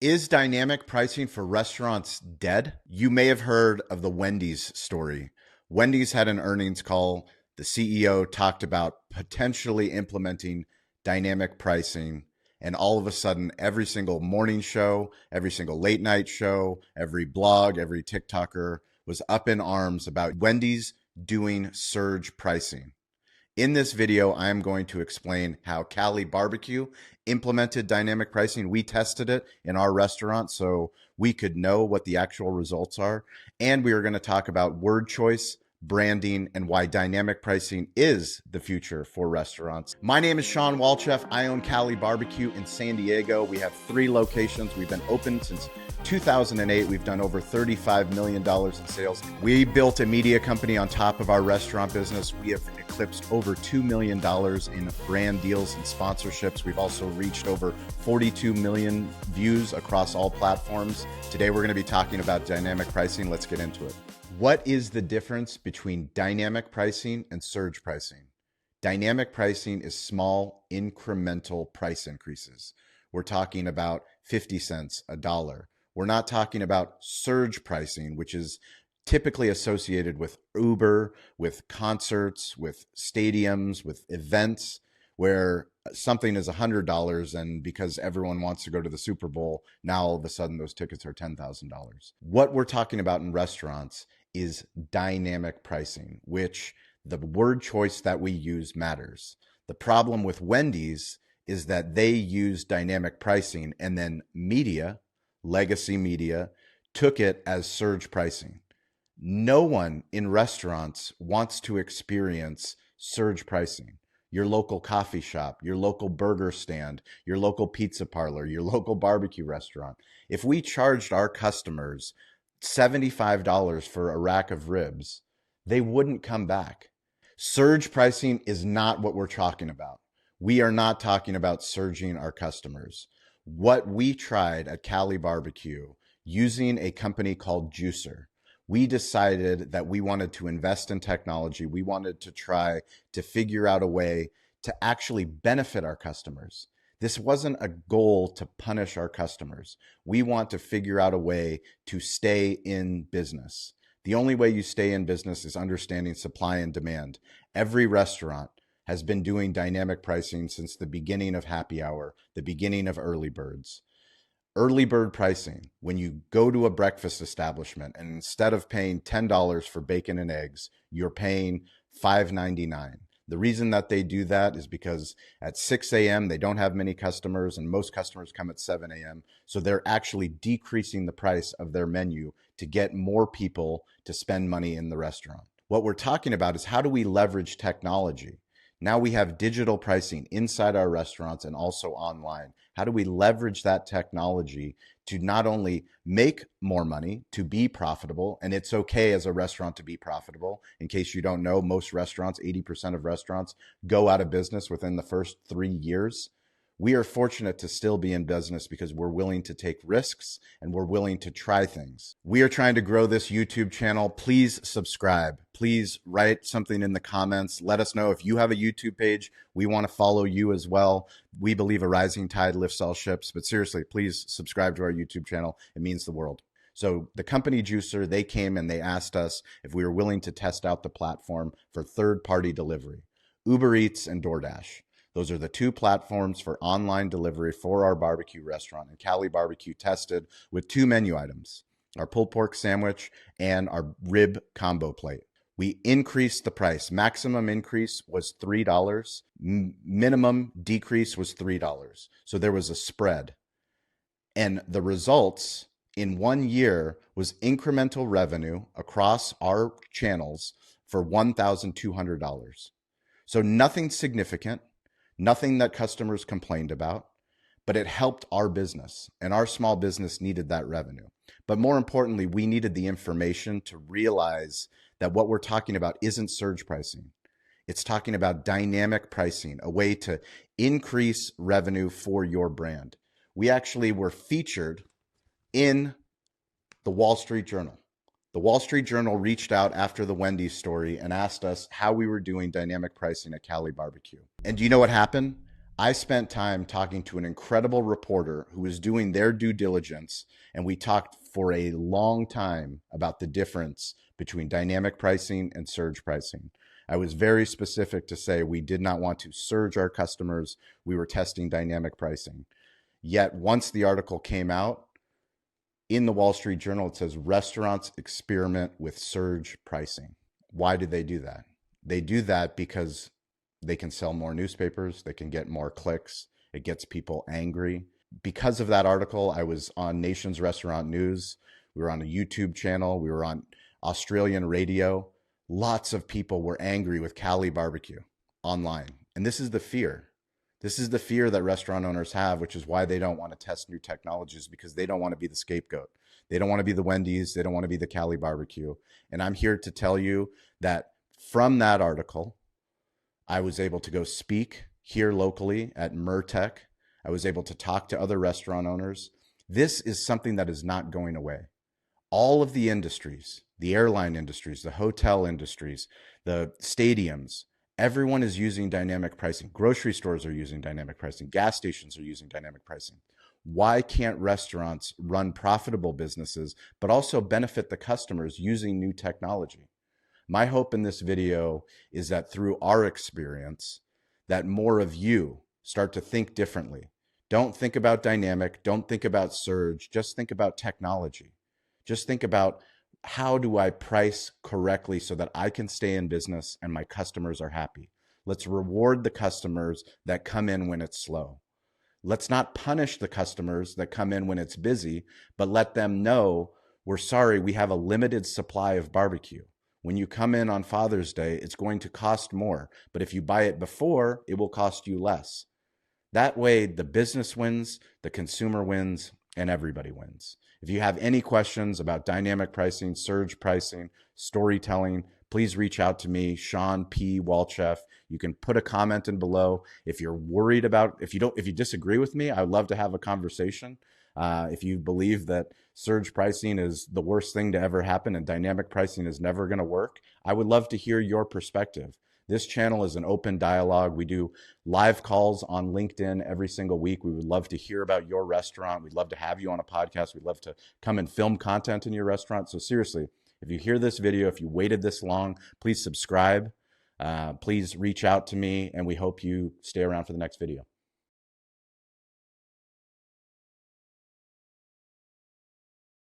Is dynamic pricing for restaurants dead? You may have heard of the Wendy's story. Wendy's had an earnings call. The CEO talked about potentially implementing dynamic pricing. And all of a sudden, every single morning show, every single late night show, every blog, every TikToker was up in arms about Wendy's doing surge pricing. In this video, I am going to explain how Cali BBQ implemented dynamic pricing. We tested it in our restaurant so we could know what the actual results are. And we are going to talk about word choice, branding, and why dynamic pricing is the future for restaurants. My name is Shawn Walchef. I own Cali BBQ in San Diego. We have 3 locations. We've been open since 2008. We've done over $35 million in sales. We built a media company on top of our restaurant business. We have eclipsed over $2 million in brand deals and sponsorships. We've also reached over 42 million views across all platforms. Today, we're going to be talking about dynamic pricing. Let's get into it. What is the difference between dynamic pricing and surge pricing? Dynamic pricing is small incremental price increases. We're talking about 50 cents, $1. We're not talking about surge pricing, which is typically associated with Uber, with concerts, with stadiums, with events, where something is $100 and because everyone wants to go to the Super Bowl, now all of a sudden those tickets are $10,000. What we're talking about in restaurants is dynamic pricing, which the word choice that we use matters. The problem with Wendy's is that they use dynamic pricing and then media, legacy media, took it as surge pricing. No one in restaurants wants to experience surge pricing. Your local coffee shop, your local burger stand, your local pizza parlor, your local barbecue restaurant. If we charged our customers $75 for a rack of ribs, they wouldn't come back. Surge pricing is not what we're talking about. We are not talking about surging our customers. What we tried at Cali BBQ using a company called Juicer, we decided that we wanted to invest in technology. We wanted to try to figure out a way to actually benefit our customers. This wasn't a goal to punish our customers. We want to figure out a way to stay in business. The only way you stay in business is understanding supply and demand. Every restaurant has been doing dynamic pricing since the beginning of happy hour, the beginning of early birds. Early bird pricing, when you go to a breakfast establishment and instead of paying $10 for bacon and eggs, you're paying $5.99. The reason that they do that is because at 6 a.m. they don't have many customers and most customers come at 7 a.m. So they're actually decreasing the price of their menu to get more people to spend money in the restaurant. What we're talking about is how do we leverage technology? Now we have digital pricing inside our restaurants and also online. How do we leverage that technology to not only make more money, to be profitable? And it's okay as a restaurant to be profitable. In case you don't know, most restaurants, 80% of restaurants go out of business within the first 3 years. We are fortunate to still be in business because we're willing to take risks and we're willing to try things. We are trying to grow this YouTube channel. Please subscribe. Please write something in the comments. Let us know if you have a YouTube page. We want to follow you as well. We believe a rising tide lifts all ships, but seriously, please subscribe to our YouTube channel. It means the world. So the company Juicer, they came and they asked us if we were willing to test out the platform for third-party delivery, Uber Eats and DoorDash. Those are the 2 platforms for online delivery for our barbecue restaurant. And Cali BBQ tested with 2 menu items, our pulled pork sandwich and our rib combo plate. We increased the price. Maximum increase was $3. Minimum decrease was $3. So there was a spread. And the results in 1 year was incremental revenue across our channels for $1,200. So nothing significant. Nothing that customers complained about, but it helped our business, and our small business needed that revenue. But more importantly, we needed the information to realize that what we're talking about isn't surge pricing. It's talking about dynamic pricing, a way to increase revenue for your brand. We actually were featured in the Wall Street Journal. The Wall Street Journal reached out after the Wendy's story and asked us how we were doing dynamic pricing at Cali BBQ. And do you know what happened? I spent time talking to an incredible reporter who was doing their due diligence, and we talked for a long time about the difference between dynamic pricing and surge pricing. I was very specific to say we did not want to surge our customers. We were testing dynamic pricing. Yet once the article came out in the Wall Street Journal, it says restaurants experiment with surge pricing. Why do they do that? They do that because they can sell more newspapers, they can get more clicks, it gets people angry. Because of that article, I was on Nation's Restaurant News, we were on a YouTube channel, we were on Australian radio. Lots of people were angry with Cali BBQ online. And this is the fear. This is the fear that restaurant owners have, which is why they don't want to test new technologies, because they don't want to be the scapegoat. They don't want to be the Wendy's. They don't want to be the Cali BBQ. And I'm here to tell you that from that article, I was able to go speak here locally at Mertech. I was able to talk to other restaurant owners. This is something that is not going away. All of the industries, the airline industries, the hotel industries, the stadiums, everyone is using dynamic pricing. Grocery stores are using dynamic pricing. Gas stations are using dynamic pricing. Why can't restaurants run profitable businesses, but also benefit the customers using new technology? My hope in this video is that through our experience, that more of you start to think differently. Don't think about dynamic. Don't think about surge. Just think about technology. Just think about, how do I price correctly so that I can stay in business and my customers are happy? Let's reward the customers that come in when it's slow. Let's not punish the customers that come in when it's busy, but let them know, we're sorry, we have a limited supply of barbecue. When you come in on Father's Day, it's going to cost more, but if you buy it before, it will cost you less. That way, the business wins, the consumer wins, and everybody wins. If you have any questions about dynamic pricing, surge pricing, storytelling, please reach out to me, Shawn P. Walchef. You can put a comment in below. If you're worried about, if you disagree with me, I would love to have a conversation. If you believe that surge pricing is the worst thing to ever happen and dynamic pricing is never going to work, I would love to hear your perspective. This channel is an open dialogue. We do live calls on LinkedIn every single week. We would love to hear about your restaurant. We'd love to have you on a podcast. We'd love to come and film content in your restaurant. So seriously, if you hear this video, if you waited this long, please subscribe. Please reach out to me, and we hope you stay around for the next video.